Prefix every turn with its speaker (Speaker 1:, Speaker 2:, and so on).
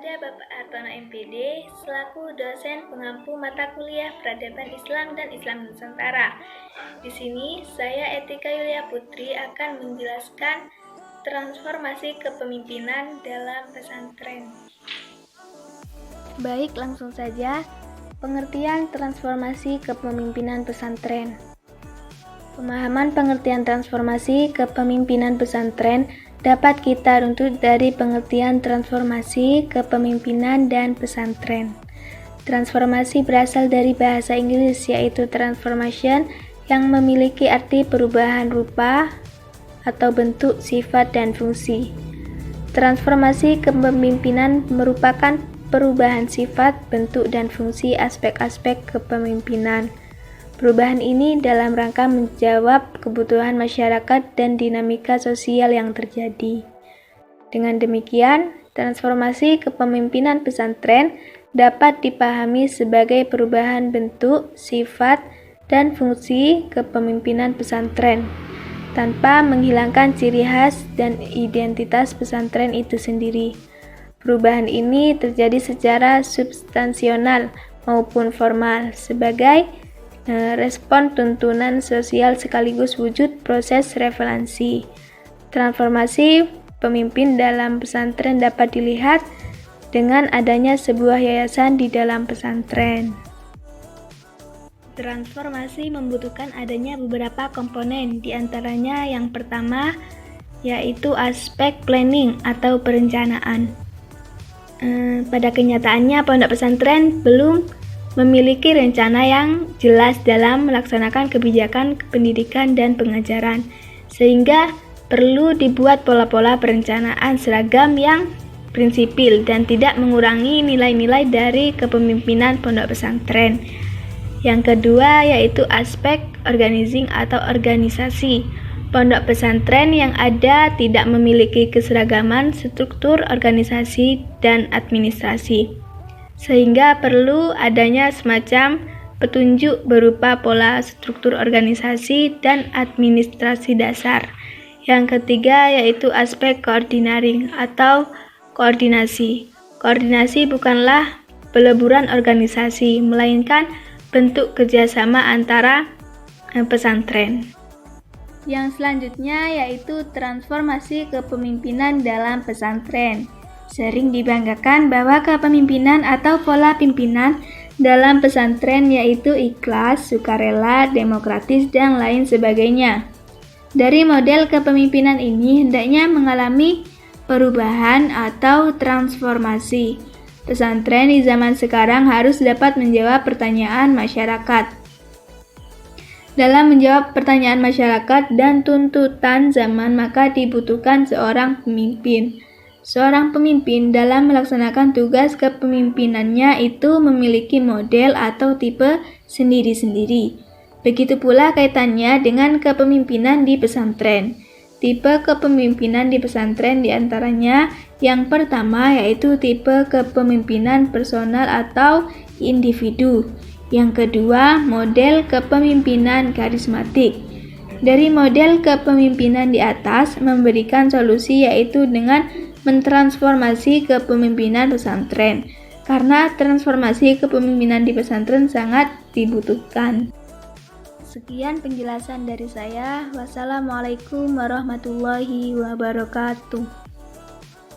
Speaker 1: kepada Bapak Artono MPD selaku dosen pengampu mata kuliah Peradaban Islam dan Islam Nusantara. Di sini saya Etika Yulia Putri akan menjelaskan transformasi kepemimpinan dalam pesantren. Baik, langsung saja. Pengertian transformasi kepemimpinan pesantren. Pemahaman pengertian transformasi kepemimpinan pesantren dapat kita runtut dari pengertian transformasi kepemimpinan dan pesantren. Transformasi berasal dari bahasa Inggris yaitu transformation yang memiliki arti perubahan rupa atau bentuk, sifat, dan fungsi. Transformasi kepemimpinan merupakan perubahan sifat, bentuk, dan fungsi aspek-aspek kepemimpinan. Perubahan ini dalam rangka menjawab kebutuhan masyarakat dan dinamika sosial yang terjadi. Dengan demikian, transformasi kepemimpinan pesantren dapat dipahami sebagai perubahan bentuk, sifat, dan fungsi kepemimpinan pesantren, tanpa menghilangkan ciri khas dan identitas pesantren itu sendiri. Perubahan ini terjadi secara substansional maupun formal sebagai respon tuntunan sosial sekaligus wujud proses relevansi. Transformasi pemimpin dalam pesantren dapat dilihat dengan adanya sebuah yayasan di dalam pesantren. Transformasi membutuhkan adanya beberapa komponen, di antaranya yang pertama yaitu aspek planning atau perencanaan. Pada kenyataannya pondok pesantren belum memiliki rencana yang jelas dalam melaksanakan kebijakan pendidikan dan pengajaran, sehingga perlu dibuat pola-pola perencanaan seragam yang prinsipil dan tidak mengurangi nilai-nilai dari kepemimpinan pondok pesantren. Yang kedua yaitu aspek organizing atau organisasi. Pondok pesantren yang ada tidak memiliki keseragaman struktur organisasi dan administrasi, sehingga perlu adanya semacam petunjuk berupa pola struktur organisasi dan administrasi dasar. Yang ketiga yaitu aspek coordinating atau koordinasi. Koordinasi bukanlah peleburan organisasi, melainkan bentuk kerjasama antara pesantren. Yang selanjutnya yaitu transformasi kepemimpinan dalam pesantren. Sering dibanggakan bahwa kepemimpinan atau pola pimpinan dalam pesantren yaitu ikhlas, sukarela, demokratis, dan lain sebagainya. Dari model kepemimpinan ini hendaknya mengalami perubahan atau transformasi. Pesantren di zaman sekarang harus dapat menjawab pertanyaan masyarakat. Dalam menjawab pertanyaan masyarakat dan tuntutan zaman, maka dibutuhkan seorang pemimpin. Seorang pemimpin dalam melaksanakan tugas kepemimpinannya itu memiliki model atau tipe sendiri-sendiri. Begitu pula kaitannya dengan kepemimpinan di pesantren. Tipe kepemimpinan di pesantren diantaranya yang pertama yaitu tipe kepemimpinan personal atau individu. Yang kedua, model kepemimpinan karismatik. Dari model kepemimpinan di atas memberikan solusi yaitu dengan mentransformasi kepemimpinan pesantren, karena transformasi kepemimpinan di pesantren sangat dibutuhkan. Sekian penjelasan dari saya. Wassalamualaikum warahmatullahi wabarakatuh.